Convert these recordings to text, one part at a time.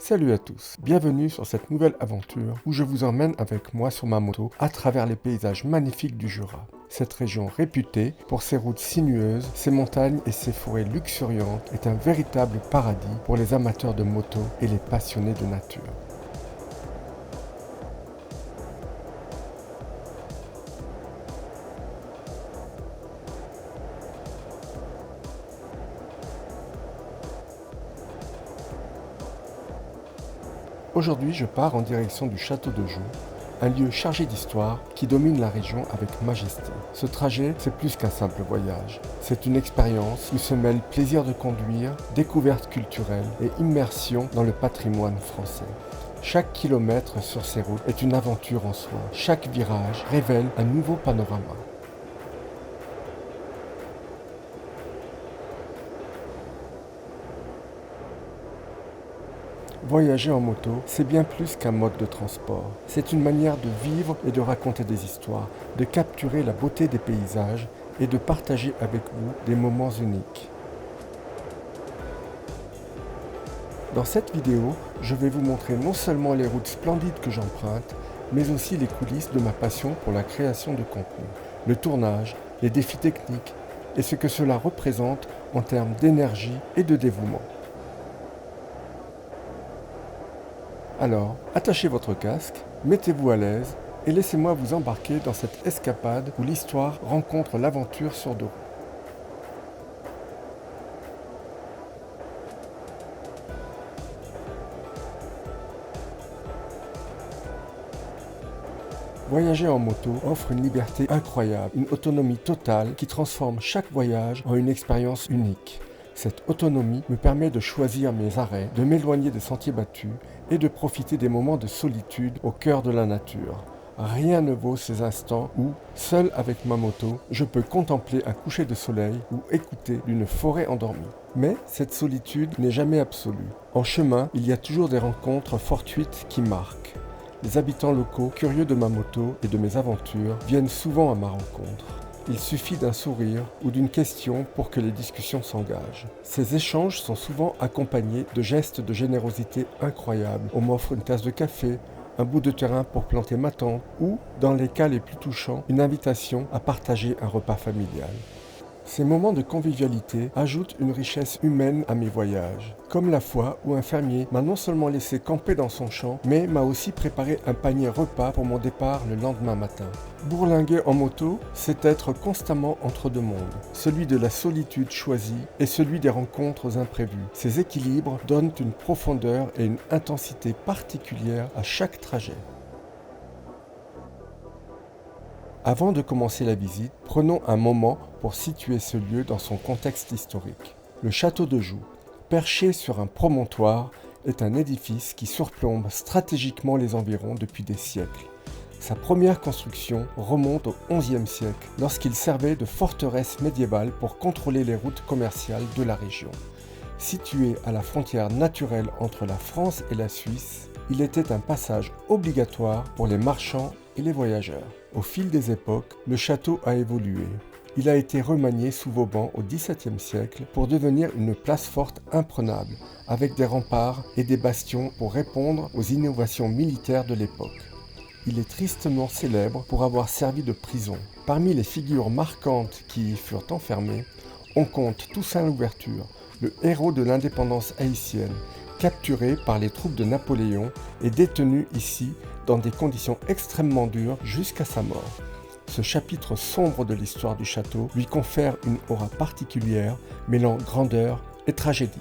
Salut à tous, bienvenue sur cette nouvelle aventure où je vous emmène avec moi sur ma moto à travers les paysages magnifiques du Jura. Cette région réputée pour ses routes sinueuses, ses montagnes et ses forêts luxuriantes est un véritable paradis pour les amateurs de moto et les passionnés de nature. Aujourd'hui, je pars en direction du château de Joux, un lieu chargé d'histoire qui domine la région avec majesté. Ce trajet, c'est plus qu'un simple voyage. C'est une expérience où se mêlent plaisir de conduire, découverte culturelle et immersion dans le patrimoine français. Chaque kilomètre sur ces routes est une aventure en soi. Chaque virage révèle un nouveau panorama. Voyager en moto, c'est bien plus qu'un mode de transport. C'est une manière de vivre et de raconter des histoires, de capturer la beauté des paysages et de partager avec vous des moments uniques. Dans cette vidéo, je vais vous montrer non seulement les routes splendides que j'emprunte, mais aussi les coulisses de ma passion pour la création de contenu, le tournage, les défis techniques et ce que cela représente en termes d'énergie et de dévouement. Alors, attachez votre casque, mettez-vous à l'aise et laissez-moi vous embarquer dans cette escapade où l'histoire rencontre l'aventure sur deux roues. Voyager en moto offre une liberté incroyable, une autonomie totale qui transforme chaque voyage en une expérience unique. Cette autonomie me permet de choisir mes arrêts, de m'éloigner des sentiers battus et de profiter des moments de solitude au cœur de la nature. Rien ne vaut ces instants où, seul avec ma moto, je peux contempler un coucher de soleil ou écouter une forêt endormie. Mais cette solitude n'est jamais absolue. En chemin, il y a toujours des rencontres fortuites qui marquent. Les habitants locaux, curieux de ma moto et de mes aventures, viennent souvent à ma rencontre. Il suffit d'un sourire ou d'une question pour que les discussions s'engagent. Ces échanges sont souvent accompagnés de gestes de générosité incroyables. On m'offre une tasse de café, un bout de terrain pour planter ma tente ou, dans les cas les plus touchants, une invitation à partager un repas familial. Ces moments de convivialité ajoutent une richesse humaine à mes voyages, comme la fois où un fermier m'a non seulement laissé camper dans son champ, mais m'a aussi préparé un panier repas pour mon départ le lendemain matin. Bourlinguer en moto, c'est être constamment entre deux mondes, celui de la solitude choisie et celui des rencontres imprévues. Ces équilibres donnent une profondeur et une intensité particulière à chaque trajet. Avant de commencer la visite, prenons un moment pour situer ce lieu dans son contexte historique. Le château de Joux, perché sur un promontoire, est un édifice qui surplombe stratégiquement les environs depuis des siècles. Sa première construction remonte au XIe siècle, lorsqu'il servait de forteresse médiévale pour contrôler les routes commerciales de la région. Situé à la frontière naturelle entre la France et la Suisse, il était un passage obligatoire pour les marchands et les voyageurs. Au fil des époques, le château a évolué. Il a été remanié sous Vauban au XVIIe siècle pour devenir une place forte imprenable, avec des remparts et des bastions pour répondre aux innovations militaires de l'époque. Il est tristement célèbre pour avoir servi de prison. Parmi les figures marquantes qui y furent enfermées, on compte Toussaint Louverture, le héros de l'indépendance haïtienne, capturé par les troupes de Napoléon et détenu ici dans des conditions extrêmement dures jusqu'à sa mort. Ce chapitre sombre de l'histoire du château lui confère une aura particulière, mêlant grandeur et tragédie.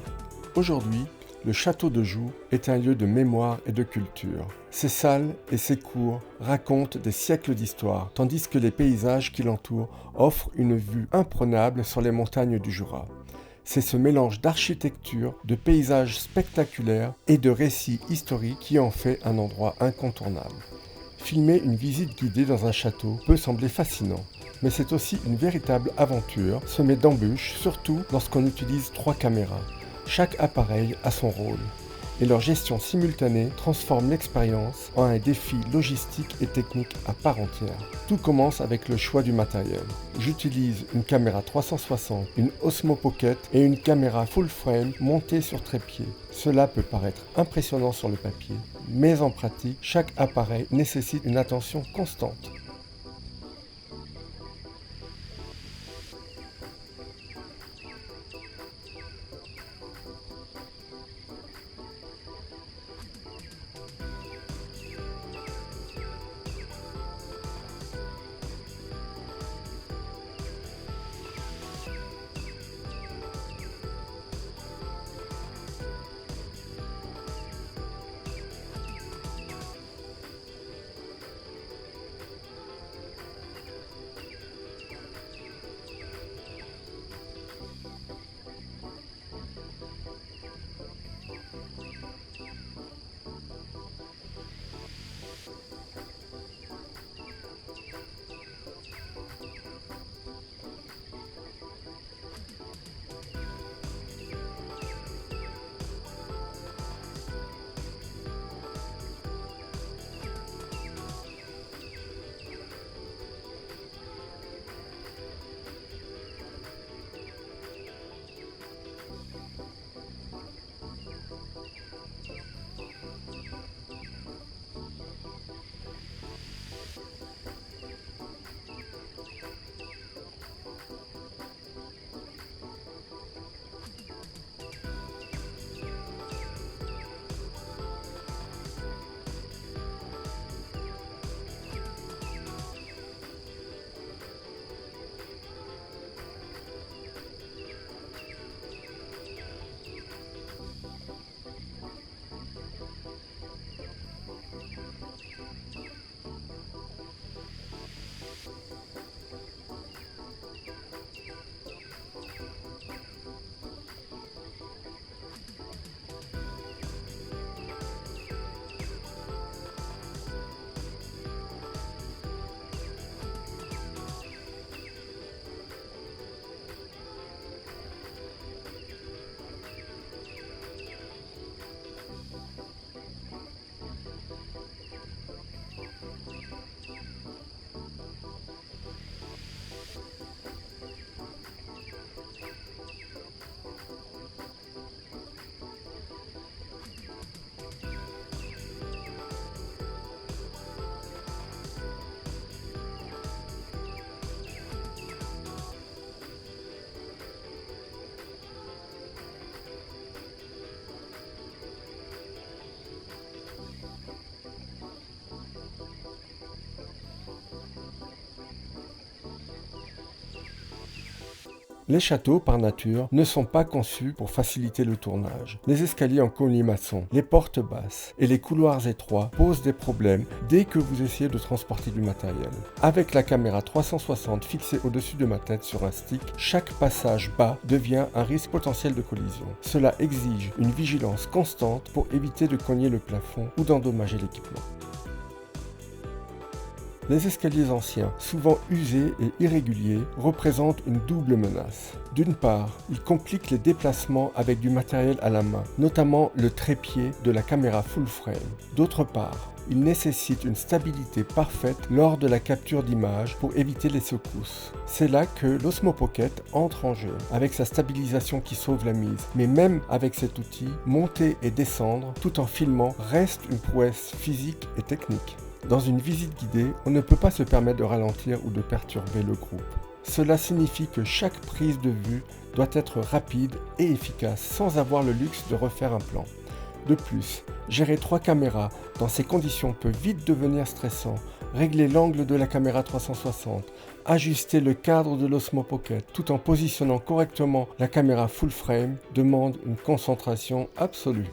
Aujourd'hui, le château de Joux est un lieu de mémoire et de culture. Ses salles et ses cours racontent des siècles d'histoire, tandis que les paysages qui l'entourent offrent une vue imprenable sur les montagnes du Jura. C'est ce mélange d'architecture, de paysages spectaculaires et de récits historiques qui en fait un endroit incontournable. Filmer une visite guidée dans un château peut sembler fascinant, mais c'est aussi une véritable aventure semée d'embûches, surtout lorsqu'on utilise 3 caméras. Chaque appareil a son rôle. et leur gestion simultanée transforment l'expérience en un défi logistique et technique à part entière. Tout commence avec le choix du matériel. J'utilise une caméra 360, une Osmo Pocket et une caméra full frame montée sur trépied. Cela peut paraître impressionnant sur le papier, mais en pratique, chaque appareil nécessite une attention constante. Les châteaux, par nature, ne sont pas conçus pour faciliter le tournage. Les escaliers en colimaçon, les portes basses et les couloirs étroits posent des problèmes dès que vous essayez de transporter du matériel. Avec la caméra 360 fixée au-dessus de ma tête sur un stick, chaque passage bas devient un risque potentiel de collision. Cela exige une vigilance constante pour éviter de cogner le plafond ou d'endommager l'équipement. Les escaliers anciens, souvent usés et irréguliers, représentent une double menace. D'une part, ils compliquent les déplacements avec du matériel à la main, notamment le trépied de la caméra full frame. D'autre part, ils nécessitent une stabilité parfaite lors de la capture d'images pour éviter les secousses. C'est là que l'Osmo Pocket entre en jeu, avec sa stabilisation qui sauve la mise. Mais même avec cet outil, monter et descendre tout en filmant reste une prouesse physique et technique. Dans une visite guidée, on ne peut pas se permettre de ralentir ou de perturber le groupe. Cela signifie que chaque prise de vue doit être rapide et efficace sans avoir le luxe de refaire un plan. De plus, gérer 3 caméras dans ces conditions peut vite devenir stressant. Régler l'angle de la caméra 360, ajuster le cadre de l'Osmo Pocket tout en positionnant correctement la caméra full frame demande une concentration absolue.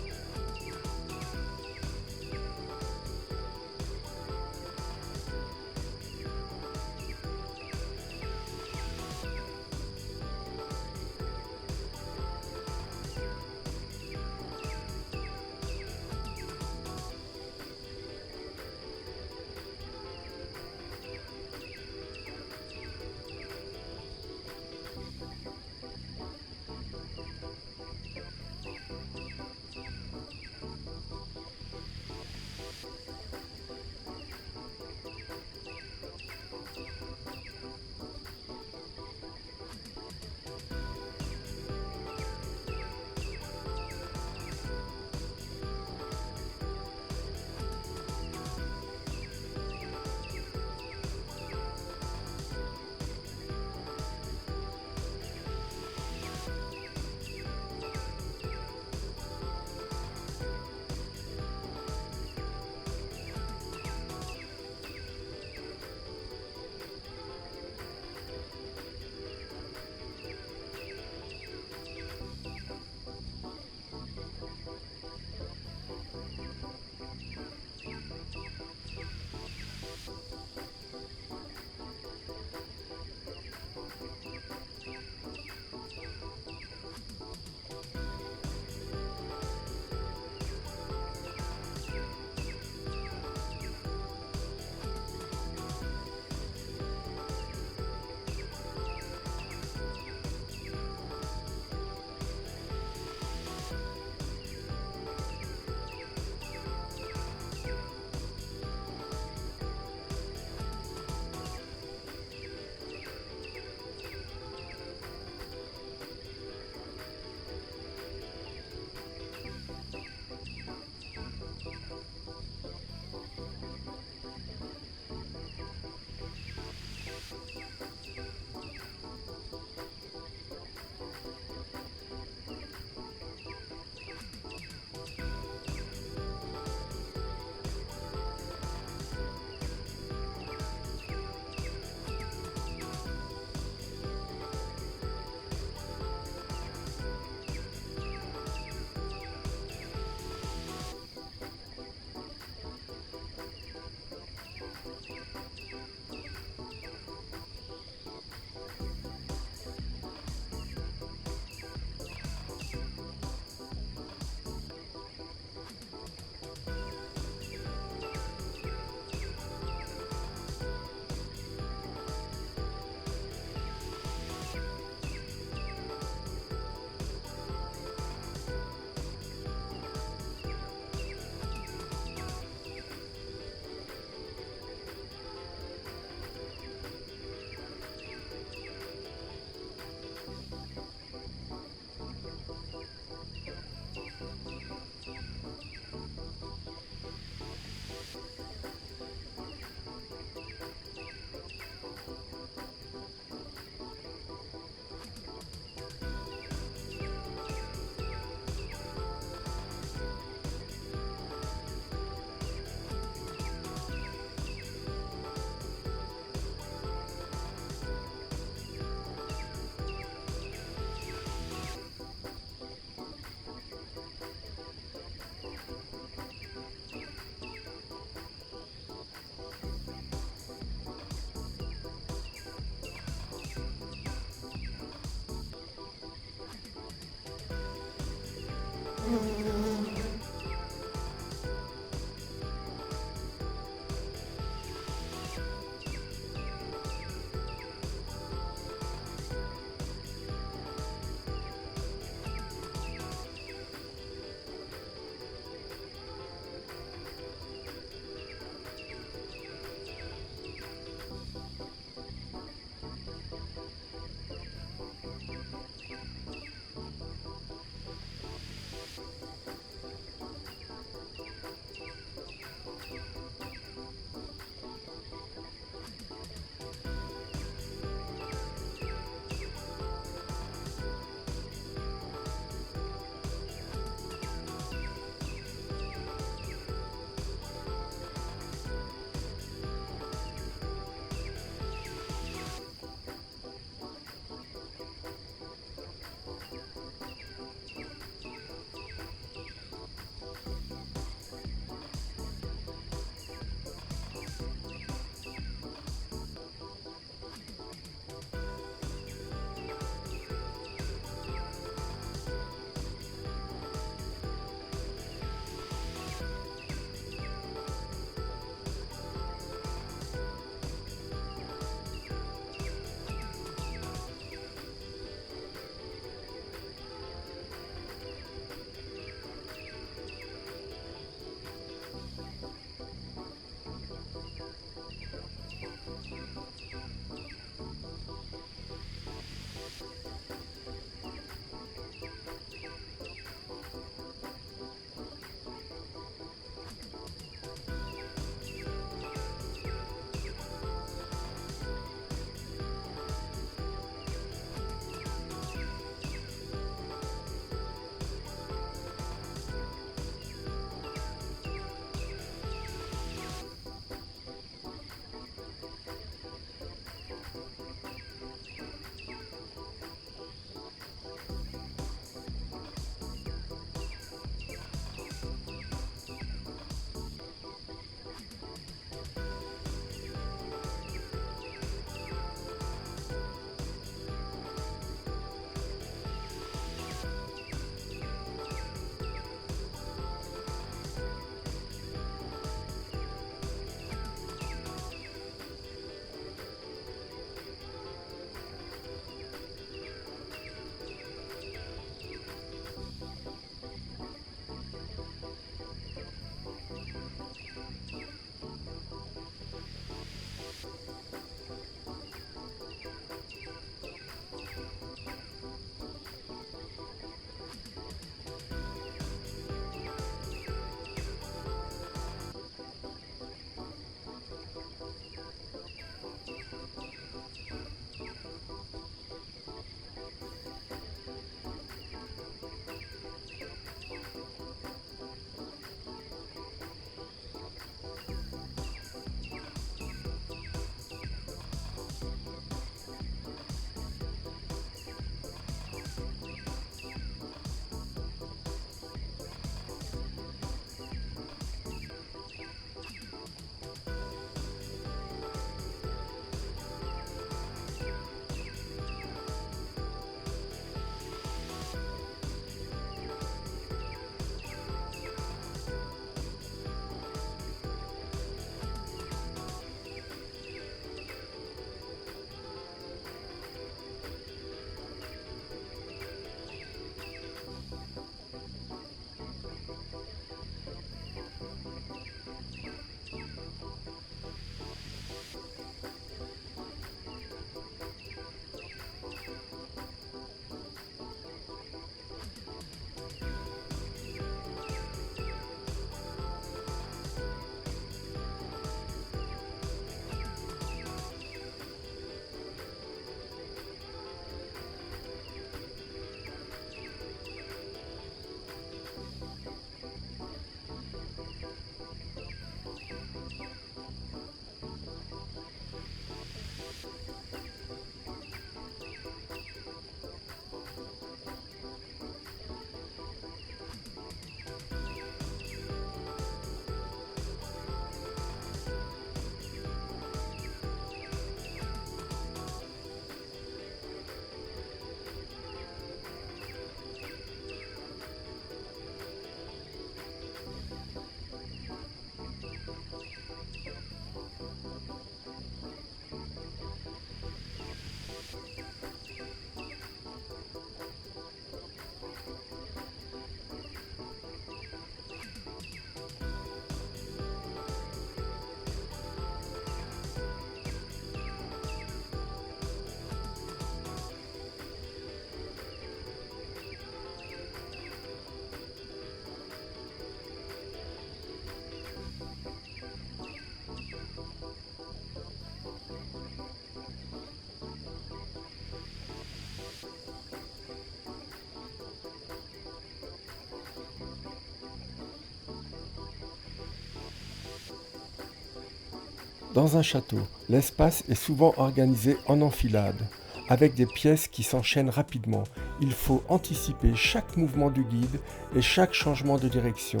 Dans un château, l'espace est souvent organisé en enfilade, avec des pièces qui s'enchaînent rapidement. Il faut anticiper chaque mouvement du guide et chaque changement de direction.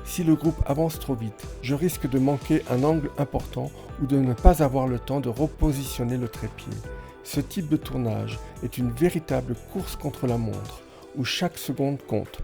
Si le groupe avance trop vite, je risque de manquer un angle important ou de ne pas avoir le temps de repositionner le trépied. Ce type de tournage est une véritable course contre la montre, où chaque seconde compte.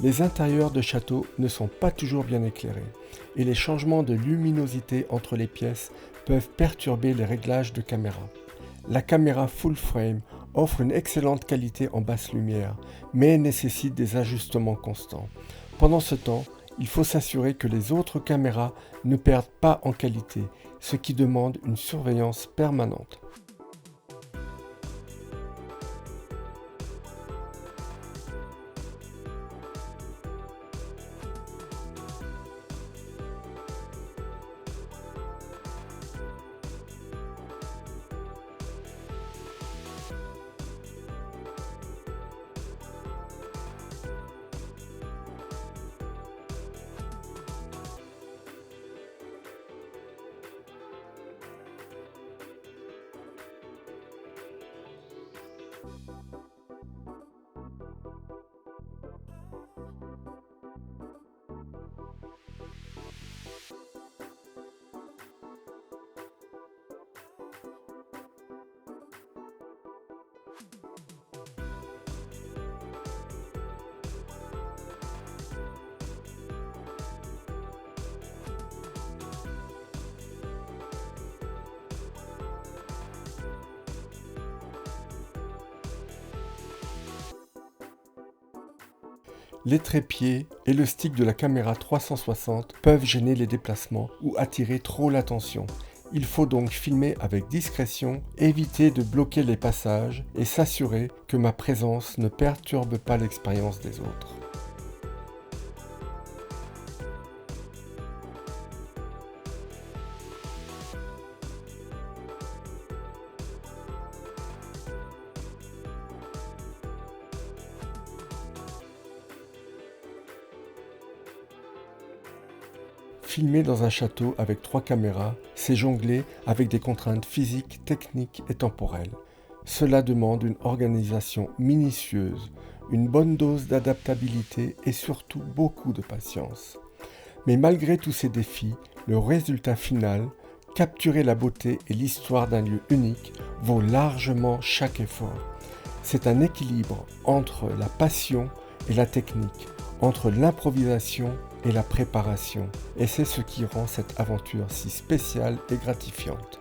Les intérieurs de châteaux ne sont pas toujours bien éclairés et les changements de luminosité entre les pièces peuvent perturber les réglages de caméra. La caméra full frame offre une excellente qualité en basse lumière, mais nécessite des ajustements constants. Pendant ce temps, il faut s'assurer que les autres caméras ne perdent pas en qualité, ce qui demande une surveillance permanente. Les trépieds et le stick de la caméra 360 peuvent gêner les déplacements ou attirer trop l'attention. Il faut donc filmer avec discrétion, éviter de bloquer les passages et s'assurer que ma présence ne perturbe pas l'expérience des autres. Filmer dans un château avec 3 caméras, c'est jongler avec des contraintes physiques, techniques et temporelles. Cela demande une organisation minutieuse, une bonne dose d'adaptabilité et surtout beaucoup de patience. Mais malgré tous ces défis, le résultat final, capturer la beauté et l'histoire d'un lieu unique, vaut largement chaque effort. C'est un équilibre entre la passion et la technique, entre l'improvisation et la préparation. Et c'est ce qui rend cette aventure si spéciale et gratifiante.